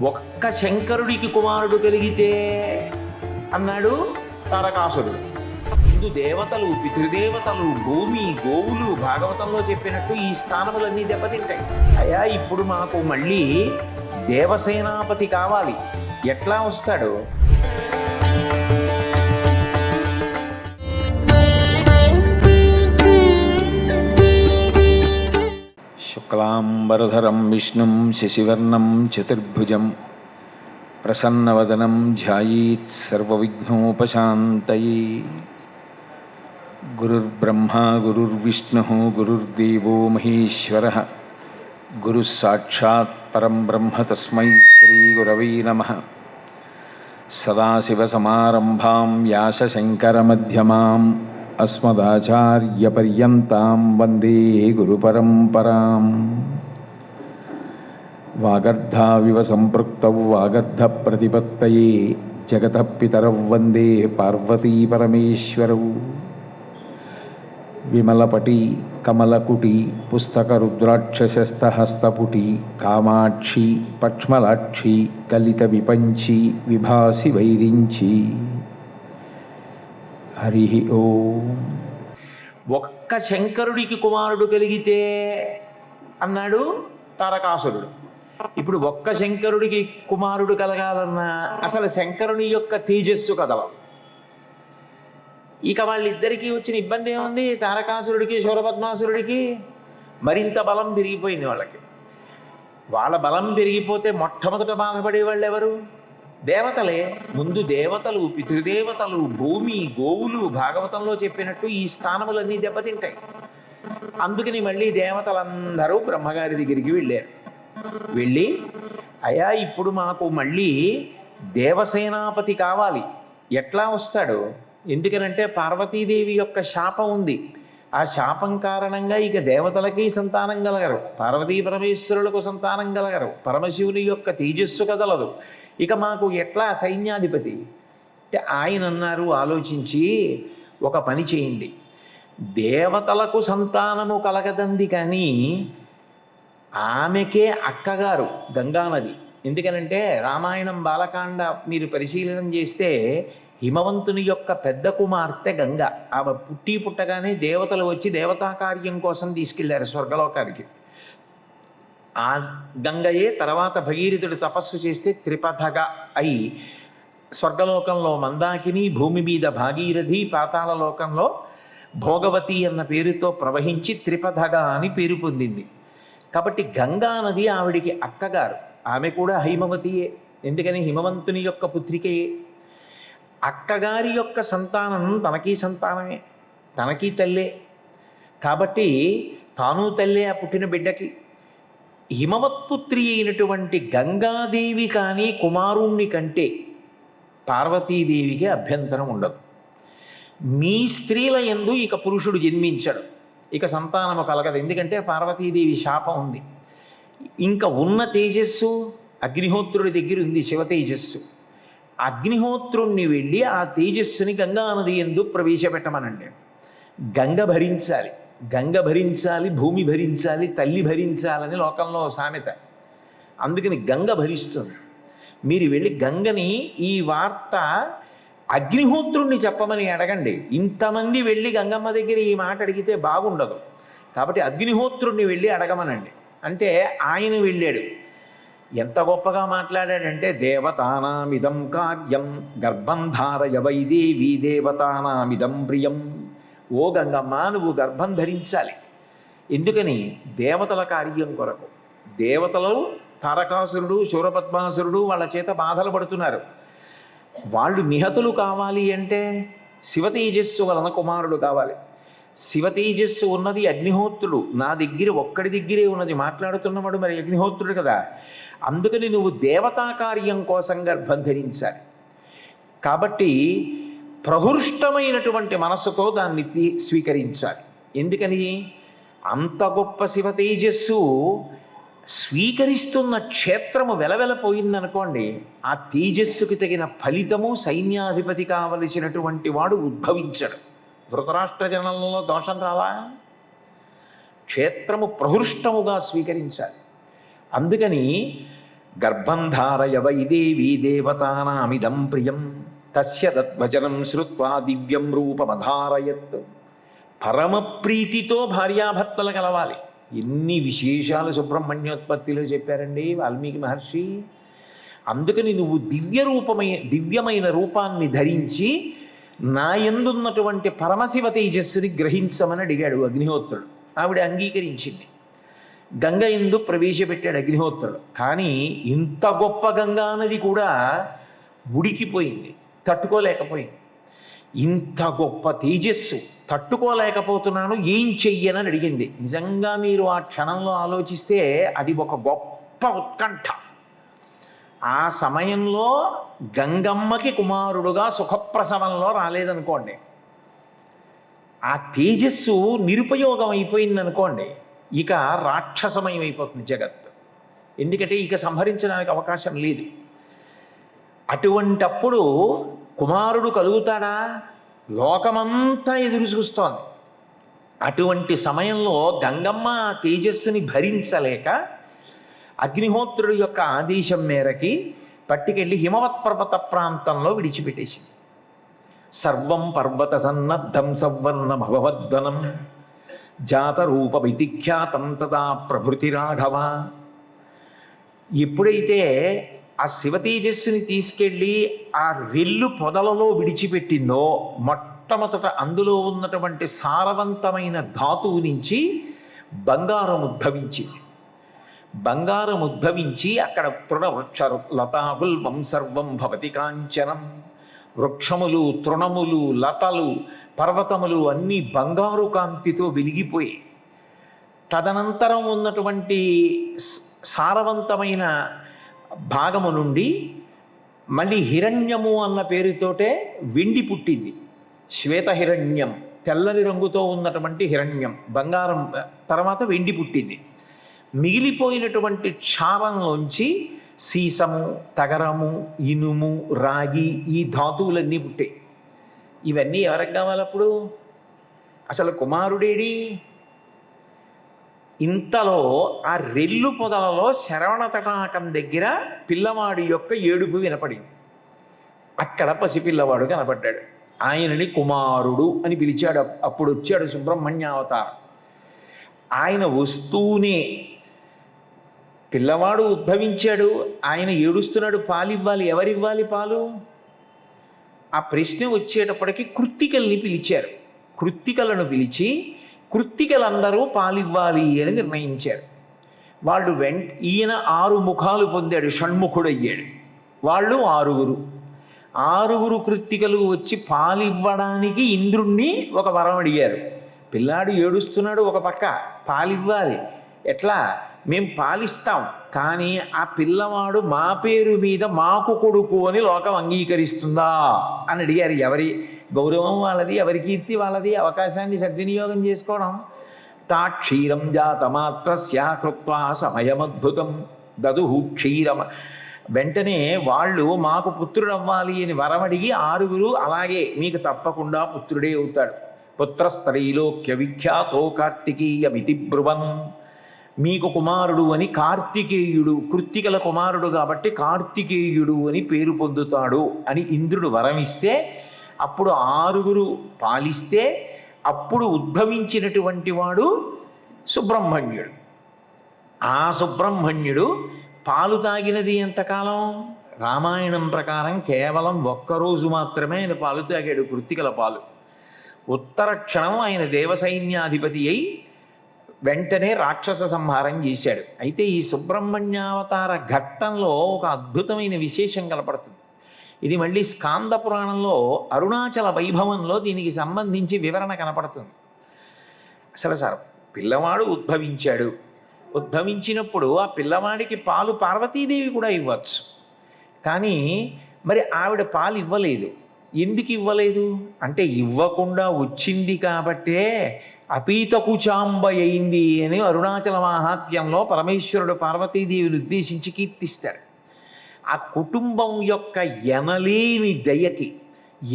ఒక్క శంకరుడికి కుమారుడు కలిగితే అన్నాడు తారకాసురుడు. ముందు దేవతలు, పితృదేవతలు, భూమి, గోవులు భాగవతంలో చెప్పినట్టు ఈ స్థానములన్నీ దెబ్బతింటాయి. అయ్యా ఇప్పుడు మాకు మళ్ళీ దేవసేనాపతి కావాలి, ఎట్లా వస్తాడు? శుక్లాంబరధరం విష్ణుం శశివర్ణం చతుర్భుజం ప్రసన్నవదనం ధ్యాయేత్ సర్వవిఘ్నోపశాంతయే. గురుర్బ్రహ్మా గురుర్విష్ణుః గురుర్దేవో మహేశ్వరః గురుః సాక్షాత్ పరం బ్రహ్మ తస్మై శ్రీగురవే నమః. సదాశివసమారంభాం వ్యాసశంకరమధ్యమాం అస్మదాచార్యపర్యంతాం వందే గురుపరంపరాం. వాగర్ధావివ సంపృక్తౌ వాగర్ధప్రతిపత్తయే జగతః పితరౌ వందే పార్వతీ పరమేశ్వరౌ. విమలపటి కమలకుటి పుస్తకరుద్రాక్షశస్తహస్తపుటి కామాక్షి పక్ష్మలాక్షి కలిత విపంచి విభాసి వైరించి. హరి ఓం. ఒక్క శంకరుడికి కుమారుడు కలిగితే అన్నాడు తారకాసురుడు. ఇప్పుడు ఒక్క శంకరుడికి కుమారుడు కలగాలన్నా అసలు శంకరుని యొక్క తేజస్సు కదవాలి. ఇక వాళ్ళిద్దరికీ వచ్చిన ఇబ్బంది ఏముంది? తారకాసురుడికి శూరపద్మాసురుడికి మరింత బలం పెరిగిపోయింది. వాళ్ళ బలం పెరిగిపోతే మొట్టమొదట బాధపడేవాళ్ళు ఎవరు? దేవతలే. ముందు దేవతలు, పితృదేవతలు, భూమి, గోవులు భాగవతంలో చెప్పినట్టు ఈ స్థానములన్నీ దెబ్బతింటాయి. అందుకని మళ్ళీ దేవతలందరూ బ్రహ్మగారి దగ్గరికి వెళ్ళారు. వెళ్ళి అయ్యా ఇప్పుడు మాకు మళ్ళీ దేవసేనాపతి కావాలి, ఎట్లా వస్తాడు? ఎందుకనంటే పార్వతీదేవి యొక్క శాపం ఉంది. ఆ శాపం కారణంగా ఇక దేవతలకి సంతానం కలగరు, పార్వతీ పరమేశ్వరులకు సంతానం కలగరు, పరమశివుని యొక్క తేజస్సు కదలదు. ఇక మాకు ఎట్లా సైన్యాధిపతి అంటే ఆయన అన్నారు, ఆలోచించి ఒక పని చేయండి, దేవతలకు సంతానము కలగదంది కానీ ఆమెకే అక్కగారు గంగానది. ఎందుకనంటే రామాయణం బాలకాండ మీరు పరిశీలన చేస్తే హిమవంతుని యొక్క పెద్ద కుమార్తె గంగ. ఆమె పుట్టగానే దేవతలు వచ్చి దేవతా కార్యం కోసం తీసుకెళ్లారు స్వర్గలోకానికి. ఆ గంగయే తర్వాత భగీరథుడు తపస్సు చేస్తే త్రిపథగా అయి స్వర్గలోకంలో మందాకిని, భూమి మీద భాగీరథి, పాతాళ లోకంలో భోగవతి అన్న పేరుతో ప్రవహించి త్రిపథగా అని పేరు పొందింది. కాబట్టి గంగా నది ఆవిడికి అక్కగారు. ఆమె కూడా హైమవతియే, ఎందుకని హిమవంతుని యొక్క పుత్రికయే. అక్కగారి యొక్క సంతానం తనకీ సంతానమే, తనకీ తల్లే. కాబట్టి తాను తల్లే ఆ పుట్టిన బిడ్డకి. హిమవత్పుత్రి అయినటువంటి గంగాదేవి కానీ కుమారుణ్ణి కంటే పార్వతీదేవికి అభ్యంతరం ఉండదు. మీ స్త్రీల యందు ఇక పురుషుడు జన్మించడు, ఇక సంతానము కలగదు. ఎందుకంటే పార్వతీదేవి శాపం ఉంది. ఇంకా ఉన్న తేజస్సు అగ్నిహోత్రుడి దగ్గర ఉంది, శివ తేజస్సు. అగ్నిహోత్రుణ్ణి వెళ్ళి ఆ తేజస్సుని గంగానది యందు ప్రవేశపెట్టమనండి. గంగ భరించాలి, గంగ భరించాలి, భూమి భరించాలి, తల్లి భరించాలని లోకంలో సామెత. అందుకని గంగ భరిస్తుంది. మీరు వెళ్ళి గంగని ఈ వార్త అగ్నిహోత్రుణ్ణి చెప్పమని అడగండి. ఇంతమంది వెళ్ళి గంగమ్మ దగ్గర ఈ మాట అడిగితే బాగుండదు. కాబట్టి అగ్నిహోత్రుణ్ణి వెళ్ళి అడగమనండి అంటే ఆయన వెళ్ళాడు. ఎంత గొప్పగా మాట్లాడాడంటే, దేవతానామిదం కార్యం గర్భం ధారయ వైదేవి దేవతానామిదం ప్రియం. ఓ గంగమ్మ, నువ్వు గర్భం ధరించాలి. ఎందుకని? దేవతల కార్యం కొరకు. దేవతలు తారకాసురుడు, శూరపద్మాసురుడు వాళ్ళ చేత బాధలు పడుతున్నారు. వాళ్ళు నిహతులు కావాలి అంటే శివ తేజస్సు వలన కుమారుడు కావాలి. శివ తేజస్సు ఉన్నది అగ్నిహోత్రుడు, నా దగ్గర ఒక్కడి దగ్గరే ఉన్నది. మాట్లాడుతున్నవాడు మరి అగ్నిహోత్రుడు కదా. అందుకని నువ్వు దేవతా కార్యం కోసం గర్భం ధరించాలి. కాబట్టి ప్రహృష్టమైనటువంటి మనస్సుతో దాన్ని స్వీకరించాలి. ఎందుకని? అంత గొప్ప శివ తేజస్సు స్వీకరిస్తున్న క్షేత్రము వెలవెలపోయిందనుకోండి, ఆ తేజస్సుకి తగిన ఫలితము సైన్యాధిపతి కావలసినటువంటి వాడు ఉద్భవించడు. ధృతరాష్ట్ర జనంలో దోషం రాలా? క్షేత్రము ప్రహృష్టముగా స్వీకరించాలి. అందుకని గర్భం ధారయ వై దేవీ దేవతానామిదం ప్రియం తస్య తద్వచనం శ్రుత్వా దివ్యం రూపమధారయత్. పరమ ప్రీతితో భార్యాభర్తలు కలవాలి. ఎన్ని విశేషాలు సుబ్రహ్మణ్యోత్పత్తిలో చెప్పారండి వాల్మీకి మహర్షి. అందుకని నువ్వు దివ్యమైన రూపాన్ని ధరించి నా యందున్నటువంటి పరమశివ తేజస్సుని గ్రహించమని అడిగాడు అగ్నిహోత్రుడు. ఆవిడ అంగీకరించింది. గంగ ఎందు ప్రవేశపెట్టాడు అగ్నిహోత్రుడు. కానీ ఇంత గొప్ప గంగా నది కూడా ఉడికిపోయింది, తట్టుకోలేకపోయింది. ఇంత గొప్ప తేజస్సు తట్టుకోలేకపోతున్నాను, ఏం చెయ్యనని అడిగింది. నిజంగా మీరు ఆ క్షణంలో ఆలోచిస్తే అది ఒక గొప్ప ఉత్కంఠ. ఆ సమయంలో గంగమ్మకి కుమారుడుగా సుఖప్రసవంలో రాలేదనుకోండి, ఆ తేజస్సు నిరుపయోగం అయిపోయిందనుకోండి, ఇక రాక్షసమయం అయిపోతుంది జగత్. ఎందుకంటే ఇక సంహరించడానికి అవకాశం లేదు. అటువంటప్పుడు కుమారుడు కలుగుతాడా? లోకమంతా ఎదురు చూస్తోంది. అటువంటి సమయంలో గంగమ్మ తేజస్సుని భరించలేక అగ్నిహోత్రుడి యొక్క ఆదేశం మేరకి పట్టుకెళ్ళి హిమవత్ పర్వత ప్రాంతంలో విడిచిపెట్టేసింది. సర్వం పర్వత సన్నద్ధం సవర్ణ భగవద్వనం జాతరూప విధిఖ్యాతం తదా ప్రభృతి రాఘవ. ఎప్పుడైతే ఆ శివతేజస్సుని తీసుకెళ్ళి ఆ రెల్లు పొదలలో విడిచిపెట్టిందో, మొట్టమొదట అందులో ఉన్నటువంటి సారవంతమైన ధాతువు నుంచి బంగారం ఉద్భవించింది. బంగారం ఉద్భవించి అక్కడ తృణవృక్ష లతాగుల్వం సర్వం భవతి కాంచనం. వృక్షములు, తృణములు, లతలు, పర్వతములు అన్నీ బంగారు కాంతితో వెలిగిపోయి, తదనంతరం ఉన్నటువంటి సారవంతమైన భాగము నుండి మళ్ళీ హిరణ్యము అన్న పేరుతోటే వెండి పుట్టింది. శ్వేతహిరణ్యం, తెల్లని రంగుతో ఉన్నటువంటి హిరణ్యం, బంగారం. తర్వాత వెండి పుట్టింది. మిగిలిపోయినటువంటి క్షారంలోంచి సీసము, తగరము, ఇనుము, రాగి, ఈ ధాతువులన్నీ పుట్టాయి. ఇవన్నీ ఎవరికి కావాలప్పుడు? అసలు కుమారుడేడి? ఇంతలో ఆ రెల్లు పొదలలో శరవణ తటాకం దగ్గర పిల్లవాడి యొక్క ఏడుపు వినపడింది. అక్కడ పసిపిల్లవాడు కనపడ్డాడు. ఆయనని కుమారుడు అని పిలిచాడు. అప్పుడు వచ్చాడు సుబ్రహ్మణ్యావతారం. ఆయన వస్తూనే పిల్లవాడు ఉద్భవించాడు. ఆయన ఏడుస్తున్నాడు, పాలివ్వాలి. ఎవరివ్వాలి పాలు? ఆ ప్రశ్న వచ్చేటప్పటికి కృత్తికల్ని పిలిచారు. కృత్తికలను పిలిచి కృత్తికలందరూ పాలివ్వాలి అని నిర్ణయించారు. వాళ్ళు ఈయన 6 ముఖాలు పొందాడు, షణ్ముఖుడయ్యాడు. వాళ్ళు 6 కృత్తికలు వచ్చి పాలివ్వడానికి ఇంద్రుణ్ణి ఒక వరం అడిగారు. పిల్లాడు ఏడుస్తున్నాడు, ఒక పక్క పాలివ్వాలి. ఎట్లా? మేము పాలిస్తాం, కానీ ఆ పిల్లవాడు మా పేరు మీద మాకు కొడుకు అని లోకం అంగీకరిస్తుందా అని అడిగారు. ఎవరి గౌరవం వాళ్ళది, ఎవరి కీర్తి వాళ్ళది. అవకాశాన్ని సద్వినియోగం చేసుకోవడం. తా క్షీరం జాతమాత్రస్య కృత్వా సమయమద్భుతం దదుహు క్షీరం. వెంటనే వాళ్ళు మాకు పుత్రుడు అవ్వాలి అని వరమడిగి 6 అలాగే మీకు తప్పకుండా పుత్రుడే అవుతాడు. పుత్రస్త్రైలోక్య విఖ్యాతో కార్తికేయమితి బ్రువన్. మీకు కుమారుడు అని కార్తికేయుడు, కృత్తికల కుమారుడు కాబట్టి కార్తికేయుడు అని పేరు పొందుతాడు అని ఇంద్రుడు వరమిస్తే, అప్పుడు 6 పాలిస్తే అప్పుడు ఉద్భవించినటువంటి వాడు సుబ్రహ్మణ్యుడు. ఆ సుబ్రహ్మణ్యుడు పాలు తాగినది ఎంతకాలం? రామాయణం ప్రకారం కేవలం 1 రోజు మాత్రమే ఆయన పాలు తాగాడు, కృత్తికల పాలు. ఉత్తర క్షణం ఆయన దేవసైన్యాధిపతి అయి వెంటనే రాక్షస సంహారం చేశాడు. అయితే ఈ సుబ్రహ్మణ్యావతార ఘట్టంలో ఒక అద్భుతమైన విశేషం కనపడుతుంది. ఇది మళ్ళీ స్కాంద పురాణంలో అరుణాచల వైభవంలో దీనికి సంబంధించి వివరణ కనపడుతుంది. అసలు పిల్లవాడు ఉద్భవించాడు. ఉద్భవించినప్పుడు ఆ పిల్లవాడికి పాలు పార్వతీదేవి కూడా ఇవ్వచ్చు. కానీ మరి ఆవిడ పాలు ఇవ్వలేదు. ఎందుకు ఇవ్వలేదు అంటే, ఇవ్వకుండా వచ్చింది కాబట్టే అపీతకుచాంబ అయింది అని అరుణాచల మహాత్మ్యంలో పరమేశ్వరుడు పార్వతీదేవిని ఉద్దేశించి కీర్తిస్తాడు. ఆ కుటుంబం యొక్క ఎనలేని దయకి,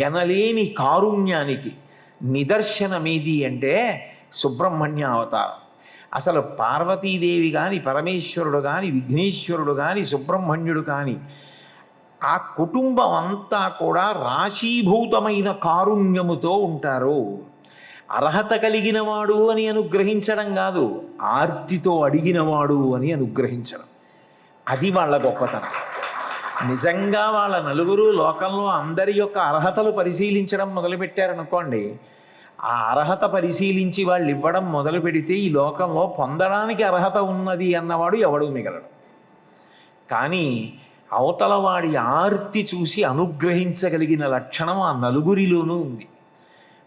ఎనలేని కారుణ్యానికి నిదర్శనమేది అంటే సుబ్రహ్మణ్య అవతారం. అసలు పార్వతీదేవి కానీ పరమేశ్వరుడు కానీ విఘ్నేశ్వరుడు కానీ సుబ్రహ్మణ్యుడు కానీ ఆ కుటుంబం అంతా కూడా రాశీభూతమైన కారుణ్యముతో ఉంటారు. అర్హత కలిగినవాడు అని అనుగ్రహించడం కాదు, ఆర్తితో అడిగినవాడు అని అనుగ్రహించడం. అది వాళ్ళ గొప్పతనం. నిజంగా వాళ్ళ నలుగురు లోకంలో అందరి యొక్క అర్హతలు పరిశీలించడం మొదలుపెట్టారనుకోండి, ఆ అర్హత పరిశీలించి వాళ్ళు ఇవ్వడం మొదలు పెడితే ఈ లోకంలో పొందడానికి అర్హత ఉన్నది అన్నవాడు ఎవడు మిగలడు. కానీ అవతల వాడి ఆర్తి చూసి అనుగ్రహించగలిగిన లక్షణం ఆ నలుగురిలోనూ ఉంది.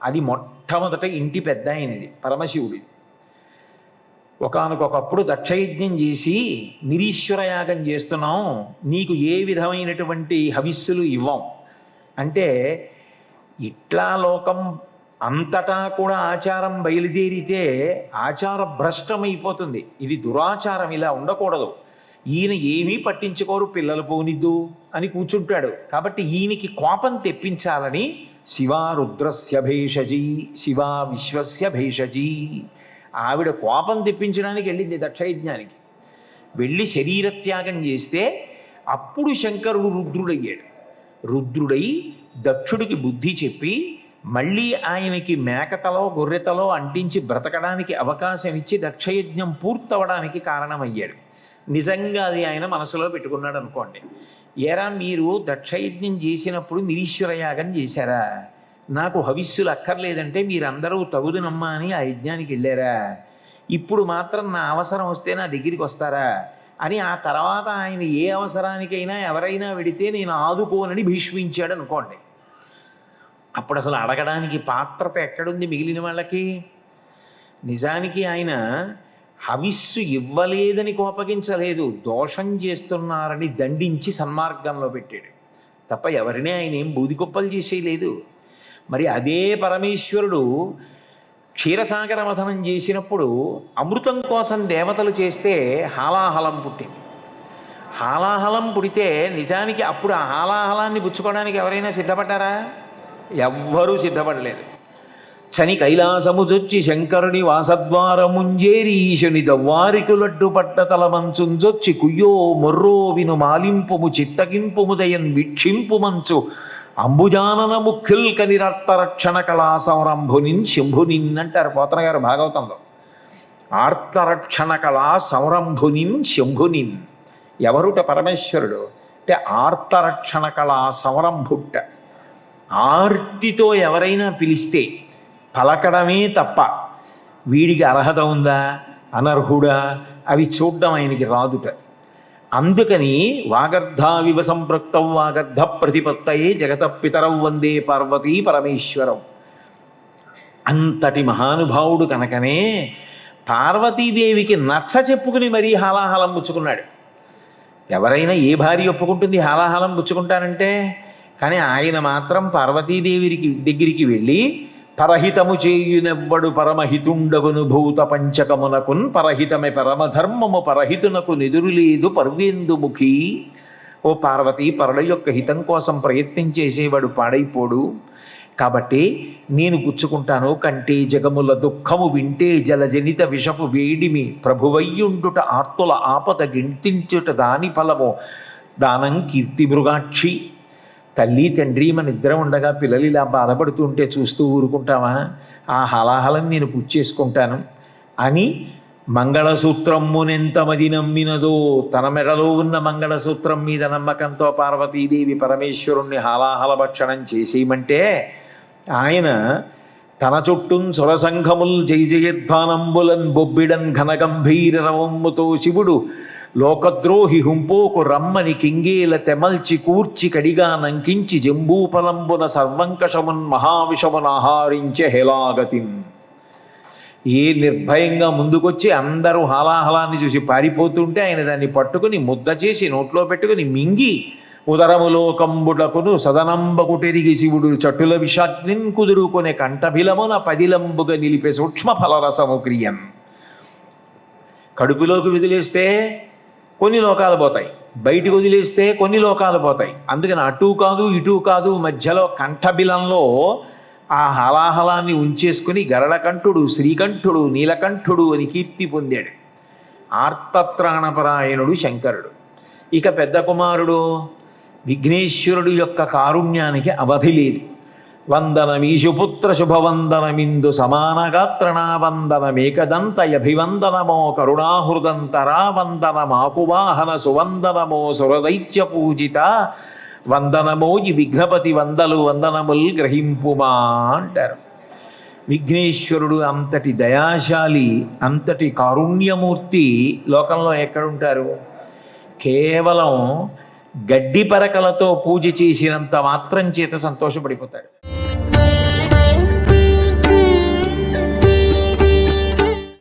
అది మొట్టమొదట ఇంటి పెద్ద అయినది పరమశివుడి. ఒకానొకప్పుడు దక్షయజ్ఞం చేసి నిరీశ్వర యాగం చేస్తున్నాం, నీకు ఏ విధమైనటువంటి హవిస్సులు ఇవ్వం అంటే, ఇట్లా లోకం అంతటా కూడా ఆచారం బయలుదేరితే ఆచార భ్రష్టమైపోతుంది. ఇది దురాచారం, ఇలా ఉండకూడదు. ఈయన ఏమీ పట్టించుకోరు, పిల్లలు పోనిద్దు అని కూర్చుంటాడు. కాబట్టి ఈయనకి కోపం తెప్పించాలని శివా రుద్రస్య భేషజీ, శివా విశ్వస్య భేషజీ, ఆవిడ కోపం తెప్పించడానికి వెళ్ళింది దక్షయజ్ఞానికి. వెళ్ళి శరీరత్యాగం చేస్తే అప్పుడు శంకరుడు రుద్రుడయ్యాడు. రుద్రుడై దక్షుడికి బుద్ధి చెప్పి మళ్ళీ ఆయనకి మేకతలో గొర్రెతలో అంటించి బ్రతకడానికి అవకాశం ఇచ్చి దక్షయజ్ఞం పూర్తవడానికి కారణమయ్యాడు. నిజంగా అది ఆయన మనసులో పెట్టుకున్నాడు అనుకోండి. ఏరా, మీరు దక్షయజ్ఞం చేసినప్పుడు నిరీశ్వర యాగం చేశారా? నాకు హవిస్సులు అక్కర్లేదంటే మీరందరూ తగుదునమ్మా అని ఆ యజ్ఞానికి వెళ్ళారా? ఇప్పుడు మాత్రం నా అవసరం వస్తే నా దగ్గరికి వస్తారా అని ఆ తర్వాత ఆయన ఏ అవసరానికైనా ఎవరైనా వెడితే నేను ఆదుకోనని భీష్మించాడు అనుకోండి. అప్పుడు అసలు అడగడానికి పాత్రత ఎక్కడుంది మిగిలిన వాళ్ళకి? నిజానికి ఆయన హవిస్సు ఇవ్వలేదని కోపగించలేదు, దోషం చేస్తున్నారని దండించి సన్మార్గంలో పెట్టాడు తప్ప ఎవరినే ఆయన ఏం బూదికొప్పలు చేసేయలేదు. మరి అదే పరమేశ్వరుడు క్షీరసాగర మథనం చేసినప్పుడు అమృతం కోసం దేవతలు చేస్తే హాలాహలం పుట్టింది. హాలాహలం పుడితే నిజానికి అప్పుడు ఆ హాలాహలాన్ని పుచ్చుకోవడానికి ఎవరైనా సిద్ధపడ్డారా? ఎవ్వరూ సిద్ధపడలేదు. శని కైలాసముజొచ్చి శంకరుని వాసద్వారముంజేరి ఈశుని దవ్వారికులడ్డు పట్ట తలమంచుంజొచ్చి కుయ్యో మొర్రో విను మాలింపుము చిత్తగింపుముదయన్ వీక్షింపు మంచు అంబుజానన ముఖిల్ కనిరర్తరక్షణ కళా సంరంభునిన్ శంభునిన్ అంటారు పోతన గారు భాగవతంలో. ఆర్తరక్షణ కళా సంరంభునిన్ శంభునిన్. ఎవరుట? పరమేశ్వరుడు. అంటే ఆర్తరక్షణ కళా సంరంభుట్ట. ఆర్తితో ఎవరైనా పిలిస్తే పలకడమే తప్ప వీడికి అర్హత ఉందా అనర్హుడా అవి చూడడం ఆయనకి రాదుట. అందుకని వాగర్ధావివ సంపృక్తం వాగర్ధ ప్రతిపత్తయే జగత పితరౌ వందే పార్వతీ పరమేశ్వరం. అంతటి మహానుభావుడు కనుకనే పార్వతీదేవికి నచ్చ చెప్పుకుని మరీ హాలాహలం పుచ్చుకున్నాడు. ఎవరైనా ఏ భార్య ఒప్పుకుంటుంది హాలాహలం పుచ్చుకుంటానంటే? కానీ ఆయన మాత్రం పార్వతీదేవి దగ్గరికి వెళ్ళి పరహితము చేయునెవ్వడు పరమహితుండగును భూత పంచకమునకున్ పరహితమే పరమధర్మము పరహితునకు నిదురులేదు పర్వేందుముఖి. ఓ పార్వతి, పరుల యొక్క హితం కోసం ప్రయత్నం చేసేవాడు పాడైపోడు. కాబట్టి నేను పుచ్చుకుంటాను. కంటే జగముల దుఃఖము వింటే జలజనిత విషపు వేడిమి ప్రభువయ్యుండుట ఆర్తుల ఆపద గింతించుట దాని ఫలము దానం కీర్తి మృగాక్షి. తల్లి తండ్రి మన ఇద్దరం ఉండగా పిల్లలు ఇలా బాధపడుతుంటే చూస్తూ ఊరుకుంటామా? ఆ హలాహలం నేను పుచ్చేసుకుంటాను అని మంగళసూత్రమ్మునెంతమది నమ్మినదో, తన మెడలో ఉన్న మంగళసూత్రం మీద నమ్మకంతో పార్వతీదేవి పరమేశ్వరుణ్ణి హాలాహల భక్షణం చేసేయమంటే ఆయన తన చుట్టూన్ సురసంఘముల్ జయ జయధ్వానంబులన్ బొబ్బిడన్ ఘనగంభీర రవమ్ముతో శివుడు లోకద్రోహి హుంపోకు రమ్మని కింగేల తెమల్చి కూర్చి కడిగా నంకించి జంబూపలంబున సర్వంకషమున్ మహావిషమున ఆహారించే హేలాగతిన్. ఏ నిర్భయంగా ముందుకొచ్చి అందరూ హాలాహలాన్ని చూసి పారిపోతుంటే ఆయన దాన్ని పట్టుకుని ముద్ద చేసి నోట్లో పెట్టుకుని మింగి ఉదరములోకంబుటకును సదనంబకుటెరిగి శివుడు చటుల విషాగ్నిన్ కుదురుకొనే కంఠభిలమున పదిలంబుగా నిలిపే సూక్ష్మ ఫలరసము క్రియన్. కడుపులోకి వదిలేస్తే కొన్ని లోకాలు పోతాయి, బయటికి వదిలేస్తే కొన్ని లోకాలు పోతాయి. అందుకని అటు కాదు ఇటు కాదు, మధ్యలో కంఠబిలంలో ఆ హలాహలాన్ని ఉంచేసుకుని గరళకంఠుడు, శ్రీకంఠుడు, నీలకంఠుడు అని కీర్తి పొందాడు. ఆర్తత్రాణపరాయణుడు శంకరుడు. ఇక పెద్ద కుమారుడు విఘ్నేశ్వరుడు యొక్క కారుణ్యానికి అవధి లేదు. వందనమీశుపుత్ర శుభవందనమిందు సమానగాత్రణా వందనమేకదంతయభివందనమో కరుణాహృదంతరా వందనమాకువాహన సువందనమో సురదైత్య పూజిత వందనమో ఈ విఘ్నపతి వందలు వందనముల్ గ్రహింపుమా అంటారు. విఘ్నేశ్వరుడు అంతటి దయాశాలి, అంతటి కారుణ్యమూర్తి లోకంలో ఎక్కడుంటారు? కేవలం గడ్డి పరకలతో పూజ చేసినంత మాత్రం చేత సంతోషపడిపోతాడు.